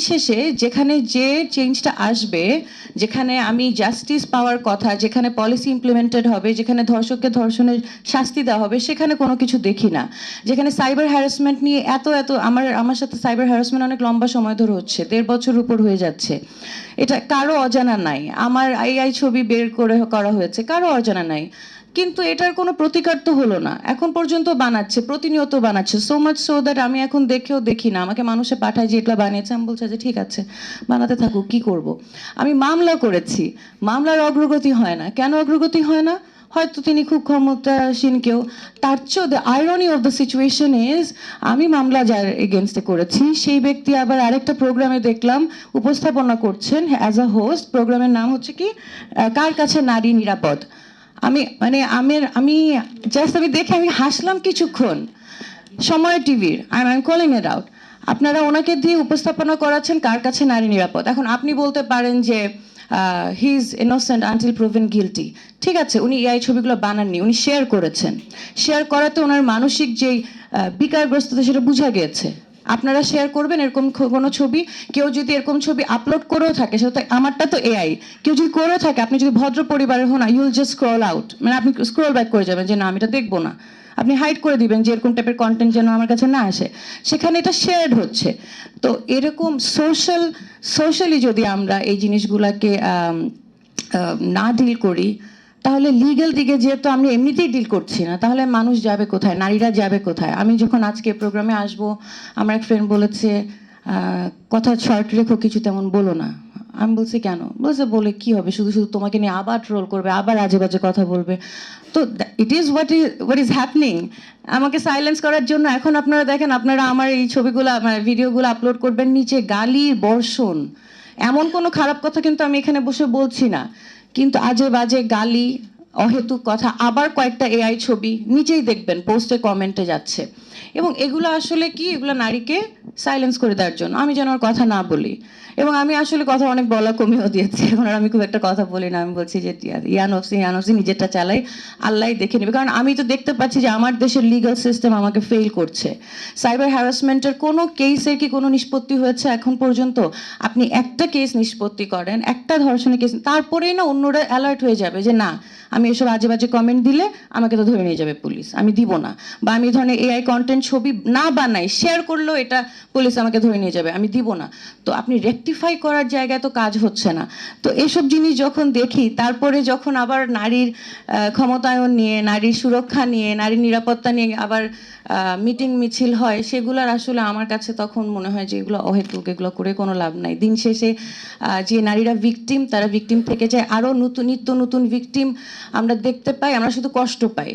শেষে যেখানে যে চেঞ্জটা আসবে, যেখানে আমি জাস্টিস পাওয়ার কথা, যেখানে পলিসি ইমপ্লিমেন্টেড হবে, যেখানে ধর্ষককে ধর্ষণের শাস্তি দেওয়া হবে, সেখানে কোনো কিছু দেখি না। যেখানে সাইবার হ্যারাসমেন্ট নিয়ে এত এত আমার সাথে সাইবার হ্যারাসমেন্ট অনেক লম্বা সময় ধরে হচ্ছে, 1.5 বছর উপর হয়ে যাচ্ছে। এটা কারো অজানা নাই। আমার আই ছবি বের করে করা হয়েছে, কারো অজানা নাই। কিন্তু এটার কোনো প্রতিকার তো হলো না, এখন পর্যন্ত বানাচ্ছে, প্রতিনিয়ত বানাচ্ছে, সো মাচ সো দ্যাট আমি এখন দেখেও দেখি না। আমাকে মানুষে পাঠায় যে এগুলো বানিয়েছে, আমি বলছি যে ঠিক আছে বানাতে থাকুক, কি করব। আমি মামলা করেছি, মামলার অগ্রগতি হয় না। কেন অগ্রগতি হয় না? হয়তো তিনি খুব ক্ষমতাসীন কেউ। তার চেয়েও the irony of the situation is, আমি মামলা যার এগেনস্টে করেছি সেই ব্যক্তি আবার আরেকটা প্রোগ্রামে দেখলাম উপস্থাপনা করছেন অ্যাজ আ হোস্ট। প্রোগ্রামের নাম হচ্ছে কি, কার কাছে নারী নিরাপদ। আমি জাস্ট আমি দেখে আমি হাসলাম কিছুক্ষণ। সময় টিভির, I am calling it out. আপনারা ওনাকে দিয়ে উপস্থাপনা করাচ্ছেন কার কাছে নারী নিরাপদ। এখন আপনি বলতে পারেন যে he is innocent until proven guilty. ঠিক আছে, উনি এই ছবিগুলো বানাননি, উনি শেয়ার করেছেন। শেয়ার করাতে ওনার মানসিক যেই বিকারগ্রস্ততা সেটা বোঝা গিয়েছে। আপনারা শেয়ার করবেন এরকম কোনো ছবি, কেউ যদি এরকম ছবি আপলোড করেও থাকে, সেটা তো আমারটা তো এআই, কেউ যদি করেও থাকে, আপনি যদি ভদ্র পরিবারের হন, you will just scroll out, মানে আপনি স্ক্রল ব্যাক করে যাবেন যে না আমি এটা দেখবো না। আপনি হাইড করে দিবেন যে এরকম টাইপের কন্টেন্ট যেন আমার কাছে না আসে। সেখানে এটা শেয়ার্ড হচ্ছে। তো এরকম সোশ্যালি যদি আমরা এই জিনিসগুলোকে না ডিল করি, তাহলে লিগ্যাল দিকে যেহেতু আমরা এমনিতেই ডিল করছি না, তাহলে মানুষ যাবে কোথায়, নারীরা যাবে কোথায়? আমি যখন আজকে প্রোগ্রামে আসবো, আমার এক ফ্রেন্ড বলেছে কথা শর্ট রেখো, কিছু তেমন বলো না। আমি বলছি কেন? বলছে বলে কি হবে, শুধু শুধু তোমাকে নিয়ে আবার ট্রোল করবে, আবার আজে বাজে কথা বলবে। তো it is what is happening. আমাকে সাইলেন্স করার জন্য এখন আপনারা দেখেন, আপনারা আমার এই ছবিগুলো মানে ভিডিওগুলো আপলোড করবেন, নিচে গালি বর্ষণ। এমন কোনো খারাপ কথা কিন্তু আমি এখানে বসে বলছি না, কিন্তু আজে বাজে গালি, অহেতুক কথা, আবার কয়েকটা এআই ছবি নিচেই দেখবেন পোস্টে কমেন্টে যাচ্ছে। এবং এগুলো আসলে কি, এগুলো নারীকে সাইলেন্স করে দেওয়ার জন্য, আমি যেন আর কথা না বলি। এবং আমি আসলে কথা অনেক বলা কমিয়েও দিয়েছি, এখন আর আমি খুব একটা কথা বলি না। আমি বলছি যে ইয়ানফসি নিজেরটা চালাই, আল্লাহ দেখে নেবে। কারণ আমি তো দেখতে পাচ্ছি যে আমার দেশের লিগ্যাল সিস্টেম আমাকে ফেল করছে। সাইবার হ্যারাসমেন্টের কোনো কেসের কি কোনো নিষ্পত্তি হয়েছে এখন পর্যন্ত? আপনি একটা কেস নিষ্পত্তি করেন, একটা ধর্ষণের কেস, তারপরেই না অন্যরা অ্যালার্ট হয়ে যাবে যে না, আমি এসব আজে বাজে কমেন্ট দিলে আমাকে তো ধরে নিয়ে যাবে পুলিশ, আমি দিব না। বা আমি ধরনের এআই কন্টেন্ট ছবি না বানাই, শেয়ার করলেও এটা পুলিশ আমাকে ধরে নিয়ে যাবে, আমি দিব না। তো আপনি রেকটিফাই করার জায়গায় তো কাজ হচ্ছে না। তো এসব জিনিস যখন দেখি, তারপরে যখন আবার নারীর ক্ষমতায়ন নিয়ে, নারীর সুরক্ষা নিয়ে, নারীর নিরাপত্তা নিয়ে আবার মিটিং মিছিল হয়, সেগুলোর আসলে আমার কাছে তখন মনে হয় যে এগুলো অহেতুক, এগুলো করে কোনো লাভ নাই। দিন শেষে যে নারীরা ভিকটিম, তারা ভিকটিম থেকে যায়, আরও নিত্য নতুন ভিকটিম আমরা দেখতে পাই, আমরা শুধু কষ্ট পাই।